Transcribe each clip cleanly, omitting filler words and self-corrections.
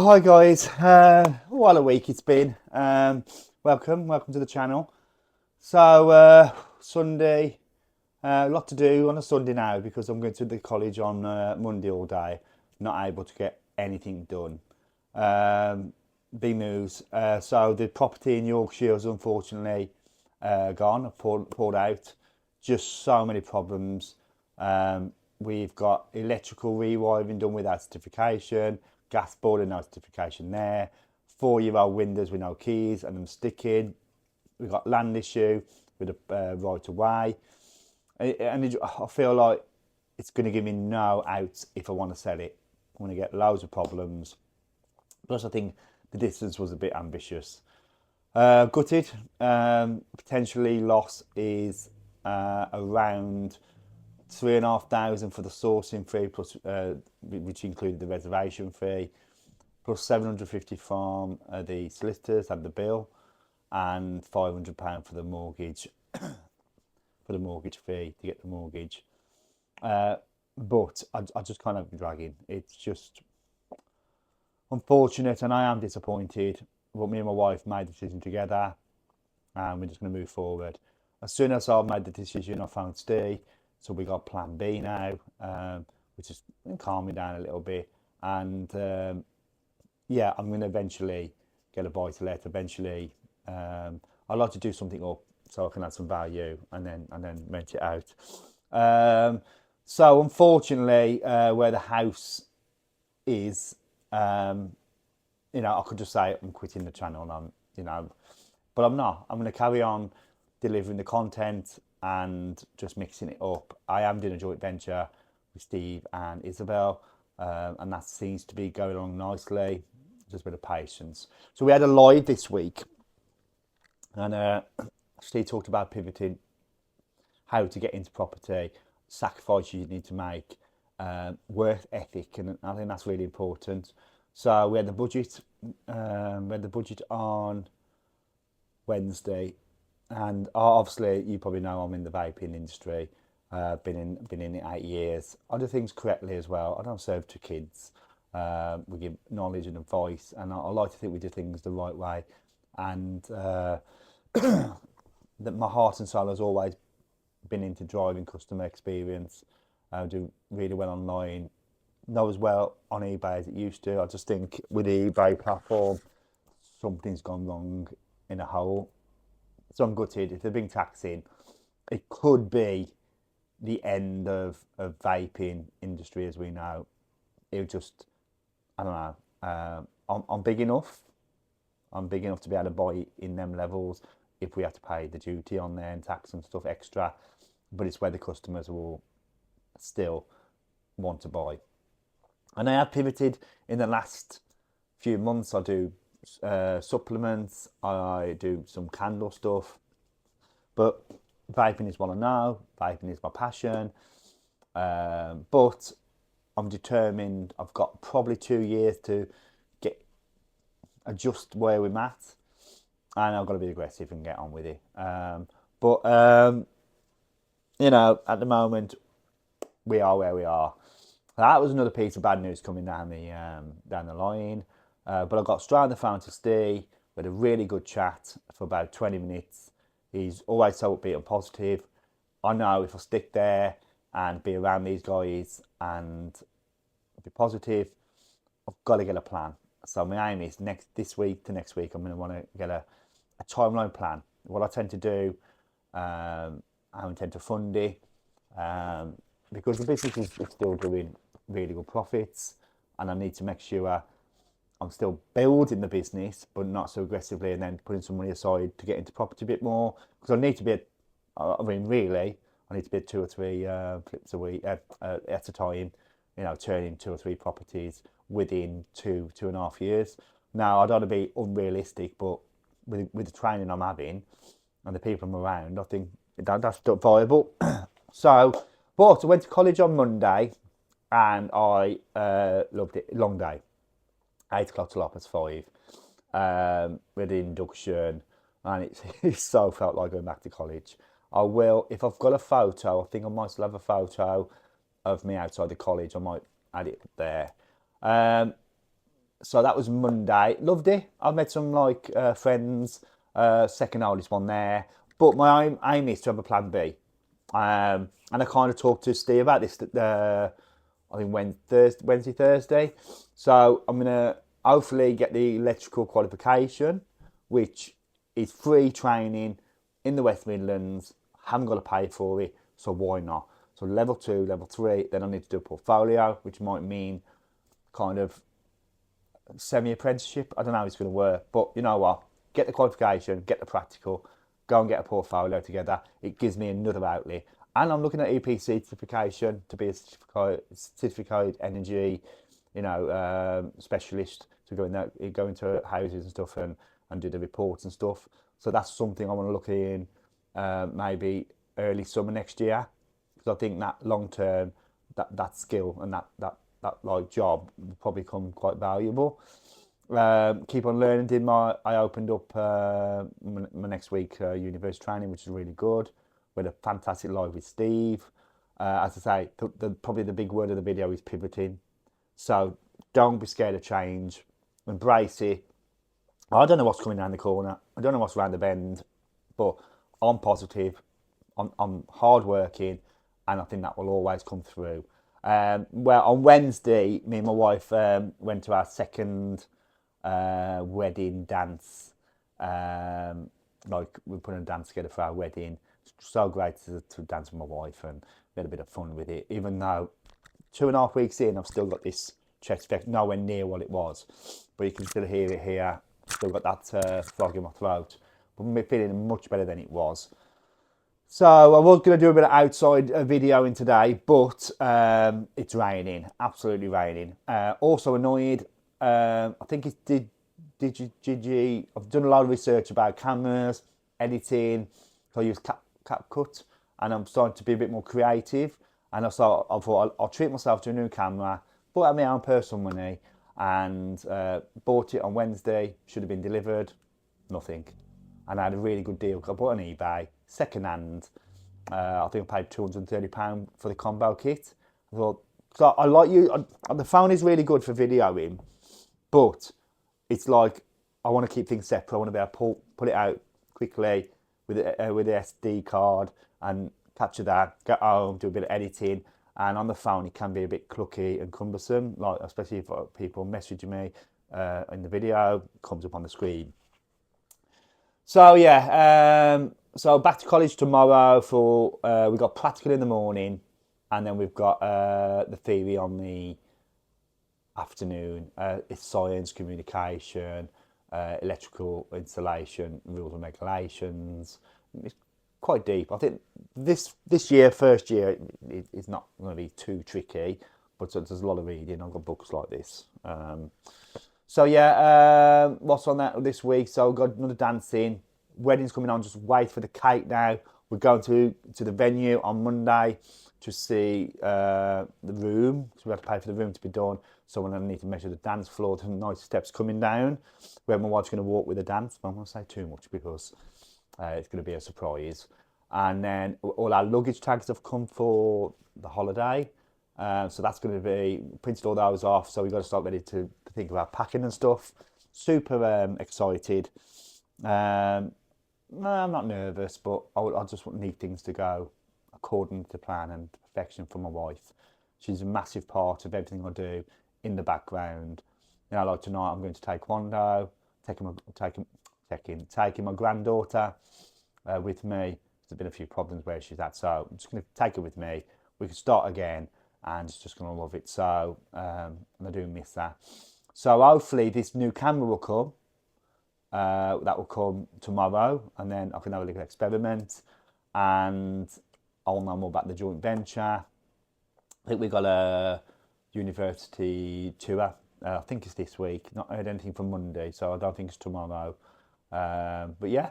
Hi guys, what a week it's been. Welcome to the channel. Sunday, a lot to do on a Sunday now because I'm going to the college on Monday all day. Not able to get anything done. Big news. So the property in Yorkshire is unfortunately gone, pulled out. Just so many problems. We've got electrical rewiring done without certification, gas boiler no certification there, 4-year-old windows with no keys and them sticking. We've got land issue with a right of way. I feel like it's going to give me no outs if I want to sell it. I'm going to get loads of problems. Plus, I think the distance was a bit ambitious. Gutted. Potentially loss is around 3,500 for the sourcing fee, plus which included the reservation fee, plus 750 from the solicitors and the bill, and £500 for the mortgage fee to get the mortgage. But I just kind of dragging. It's just unfortunate, and I am disappointed. But me and my wife made the decision together, and we're just going to move forward. As soon as I made the decision, I found Steve. So we got Plan B now, which is calm me down a little bit. And yeah, I'm going to eventually get a buy to let. Eventually, I'd like to do something up so I can add some value and then rent it out. So unfortunately, where the house is, I could just say I'm quitting the channel, and but I'm not. I'm going to carry on delivering the content and just mixing it up. I am doing a joint venture with Steve and Isabel, and that seems to be going along nicely. Just a bit of patience. So we had a live this week, and Steve talked about pivoting, how to get into property, sacrifices you need to make, work ethic, and I think that's really important. So we had the budget. On Wednesday, and obviously you probably know I'm in the vaping industry. Been in it 8 years. I do things correctly as well. I don't serve to kids. We give knowledge and advice, and I like to think we do things the right way. And that my heart and soul has always been into driving customer experience. I do really well online, not as well on eBay as it used to. I just think with the eBay platform, something's gone wrong in a whole. So I'm gutted. If they're being taxing, it could be the end of vaping industry as we know. It would just, I don't know. I'm big enough. I'm big enough to be able to buy in them levels if we have to pay the duty on there and tax and stuff extra. But it's where the customers will still want to buy. And I have pivoted in the last few months. I do supplements, I do some candle stuff, but vaping is what I know. Vaping is my passion. But I'm determined. I've got probably 2 years to adjust where we're at, and I've got to be aggressive and get on with it. But at the moment, we are where we are. That was another piece of bad news coming down the line. But I got straight on the phone to Steve. We had a really good chat for about 20 minutes. He's always so upbeat and positive. I know if I stick there and be around these guys and be positive, I've got to get a plan. So my aim is this week to next week, I'm going to want to get a timeline plan. What I tend to do, how I intend to fund it, because the business is still doing really good profits, and I need to make sure I'm still building the business, but not so aggressively, and then putting some money aside to get into property a bit more. Because I need to be really, I need to be at 2 or 3 flips a week at a time, turning 2 or 3 properties within 2.5 years. Now, I don't want to be unrealistic, but with the training I'm having and the people I'm around, I think that's viable. But I went to college on Monday, and I loved it. Long day. 8 o'clock till 5:30. With the induction, and it so felt like going back to college. I will, if I've got a photo, I think I might still have a photo of me outside the college. I might add it there. So that was Monday. Loved it. I met some like friends. Second oldest one there. But my aim is to have a plan B. And I kind of talked to Steve about this. I think Wednesday, Thursday. So I'm gonna hopefully get the electrical qualification, which is free training in the West Midlands. Haven't got to pay for it, so why not? So level 2, level 3. Then I need to do a portfolio, which might mean kind of semi-apprenticeship. I don't know how it's going to work, but you know what? Get the qualification, get the practical, go and get a portfolio together. It gives me another outlet. And I'm looking at EPC certification to be a certified energy, specialist to go into houses and stuff and do the reports and stuff. So that's something I want to look in maybe early summer next year, because I think that long term, that skill and that like job will probably become quite valuable. Keep on learning. I opened up my next week university training, which is really good. We had a fantastic live with Steve. As I say, probably the big word of the video is pivoting. So don't be scared of change. Embrace it. I don't know what's coming around the corner. I don't know what's around the bend, but I'm positive. I'm hardworking, and I think that will always come through. Well, on Wednesday, me and my wife went to our second wedding dance. Like we put a dance together for our wedding. It's so great to dance with my wife, and we had a bit of fun with it. Even though 2.5 weeks in, I've still got this chest infection, nowhere near what it was, but you can still hear it here. Still got that frog in my throat, but I'm feeling much better than it was. So I was going to do a bit of outside videoing today, but it's raining, absolutely raining. Also annoyed. I think it's Digi. I've done a lot of research about cameras, editing. So I use CapCut, and I'm starting to be a bit more creative. And I thought I'll treat myself to a new camera, bought out my own personal money, and bought it on Wednesday. Should have been delivered, nothing. And I had a really good deal. I bought on eBay, second hand. I think I paid £230 for the combo kit. I thought, so I like you. The phone is really good for videoing, but it's like I want to keep things separate. I want to be able to pull it out quickly with the SD card and capture that, get home, do a bit of editing. And on the phone, it can be a bit clunky and cumbersome, like especially if people message me in the video, it comes up on the screen. So yeah, so back to college tomorrow for we've got practical in the morning, and then we've got the theory on the afternoon. It's science, communication, electrical installation, rules and regulations. It's quite deep. I think this year, first year, it's not going to be too tricky, but there's a lot of reading. I've got books like this. So yeah, what's on that this week? So we've got another dancing. Wedding's coming on. Just wait for the cake now. We're going to the venue on Monday to see the room. So we have to pay for the room to be done. So when I need to measure the dance floor, the nice steps coming down, where my wife's going to walk with the dance. But I won't say too much because it's going to be a surprise. And then all our luggage tags have come for the holiday. So that's going to be, printed all those off. So we've got to start ready to think about packing and stuff. Super excited. No, I'm not nervous, but I just need things to go according to plan and perfection for my wife. She's a massive part of everything I do in the background. Like tonight, I'm going to Taekwondo, taking my granddaughter with me. There's been a few problems where she's at, so I'm just going to take her with me. We can start again, and she's just going to love it. So, and I do miss that. So hopefully this new camera will come. That will come tomorrow, and then I can have a little experiment, and I'll know more about the joint venture. I think we got a university tour. I think it's this week. Not heard anything from Monday, so I don't think it's tomorrow. But yeah,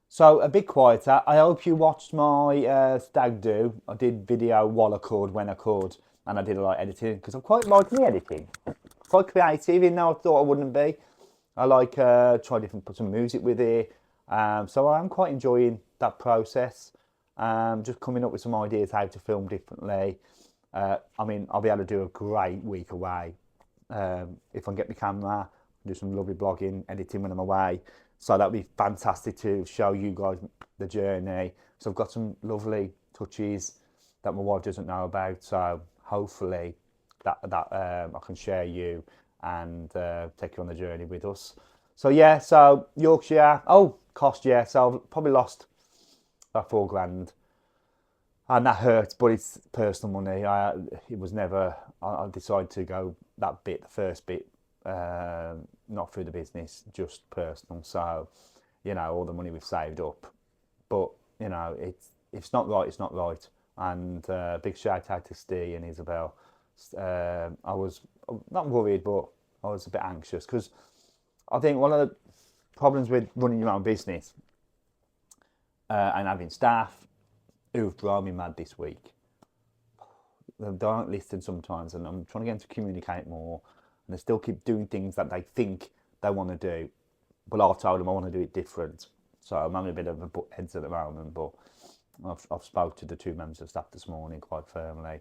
so a bit quieter. I hope you watched my stag do. I did video while I could, when I could, and I did a lot of editing because I quite like me editing. Quite creative, even though I thought I wouldn't be. I like try different, put some music with it. So I'm quite enjoying that process. Just coming up with some ideas how to film differently. I mean, I'll be able to do a great week away. if I can get my camera, do some lovely blogging, editing when I'm away. So that'd be fantastic to show you guys the journey. So I've got some lovely touches that my wife doesn't know about. So hopefully that I can share you and take you on the journey with us. So yeah, so Yorkshire. Oh, cost, yeah. So I've probably lost about $4,000. And that hurts, but it's personal money. It was never. I decided to go that bit, the first bit, not through the business, just personal. So, all the money we've saved up. But if it's not right, it's not right. And big shout out to Steve and Isabel. I was not worried, but I was a bit anxious because I think one of the problems with running your own business and having staff who've driven me mad this week. They don't listen sometimes, and I'm trying to get them to communicate more, and they still keep doing things that they think they want to do, but I've told them I want to do it different. So I'm having a bit of a butt heads at the moment, but I've spoke to the two members of staff this morning quite firmly,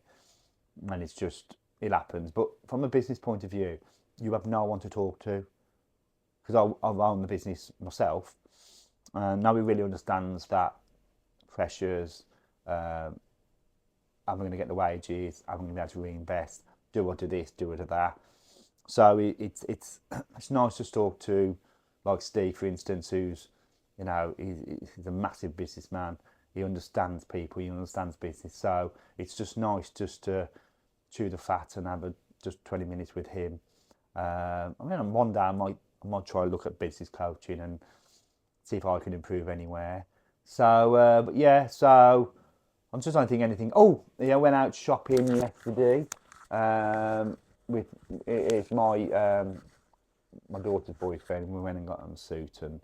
and it happens. But from a business point of view, you have no one to talk to, because I've owned the business myself, and nobody really understands that pressures. Am I going to get the wages? Am I going to be able to reinvest? Do I do this? Do I do that? So it's nice to talk to, like Steve, for instance, who's he's a massive businessman. He understands people. He understands business. So it's just nice just to chew the fat and have just 20 minutes with him. On one day I might try to look at business coaching and see if I can improve anywhere. So, but yeah, so I'm just trying to think anything. Oh, I went out shopping yesterday. With it's my daughter's boyfriend. We went and got him a suit and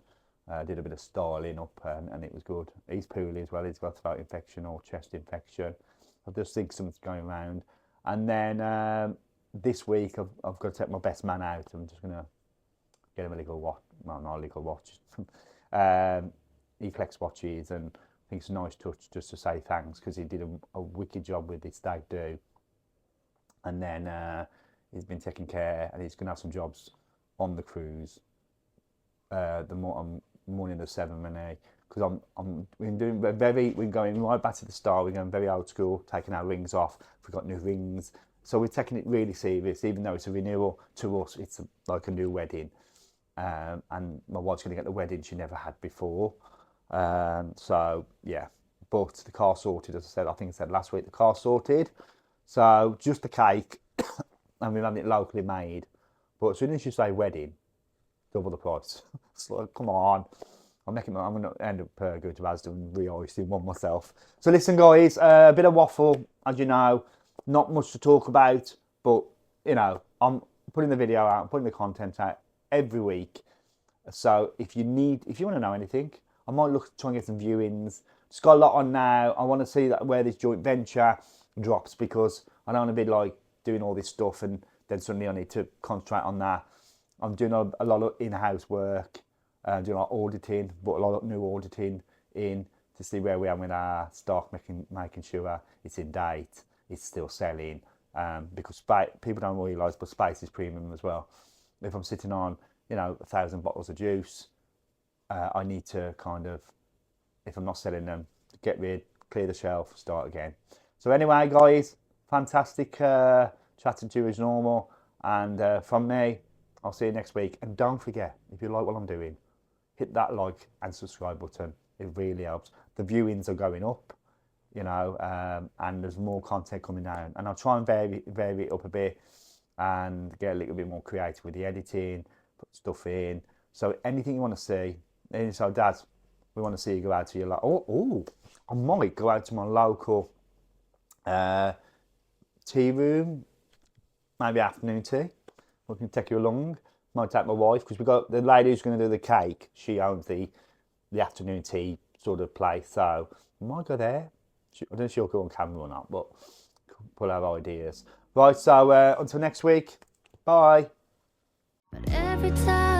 did a bit of styling up, and it was good. He's poorly as well. He's got a throat infection or chest infection. I just think something's going around. And then this week I've got to take my best man out. I'm just gonna get him a little watch. Well, not a little watch. He collects watches, and I think it's a nice touch just to say thanks, because he did a wicked job with this stag do. And then he's been taking care, and he's going to have some jobs on the cruise. Morning of the ceremony, because we're going right back to the start. We're going very old school, taking our rings off. We've got new rings, so we're taking it really serious. Even though it's a renewal, to us it's like a new wedding. And my wife's going to get the wedding she never had before. So yeah, but the car sorted, as I said. I think I said last week, the car sorted. So just the cake, and we've had it locally made. But as soon as you say wedding, double the price. So come on, I'm going to end up going to Asda and re-hoisting one myself. So listen, guys, a bit of waffle, as you know, not much to talk about, but I'm putting the video out, I'm putting the content out every week. So if you want to know anything, I might try and get some viewings. Just got a lot on now. I want to see where this joint venture drops, because I don't want to be like doing all this stuff and then suddenly I need to concentrate on that. I'm doing a lot of in-house work, doing a lot of auditing, but a lot of new auditing in to see where we are with our stock, making sure it's in date, it's still selling, because people don't realise, but space is premium as well. If I'm sitting on 1,000 bottles of juice, I need to kind of, if I'm not selling them, get rid, clear the shelf, start again. So anyway, guys, fantastic chatting to you as normal. And from me, I'll see you next week. And don't forget, if you like what I'm doing, hit that like and subscribe button. It really helps. The viewings are going up, and there's more content coming down. And I'll try and vary it up a bit and get a little bit more creative with the editing, put stuff in. So anything you want to see. And so, Dad, we want to see you go out to your I might go out to my local tea room, maybe afternoon tea. We can take you along. Might take my wife, because we've got the lady who's going to do the cake. She owns the afternoon tea sort of place, so we might go there. I don't know if she'll go on camera or not, but we'll have ideas. Right, so until next week, bye. But every time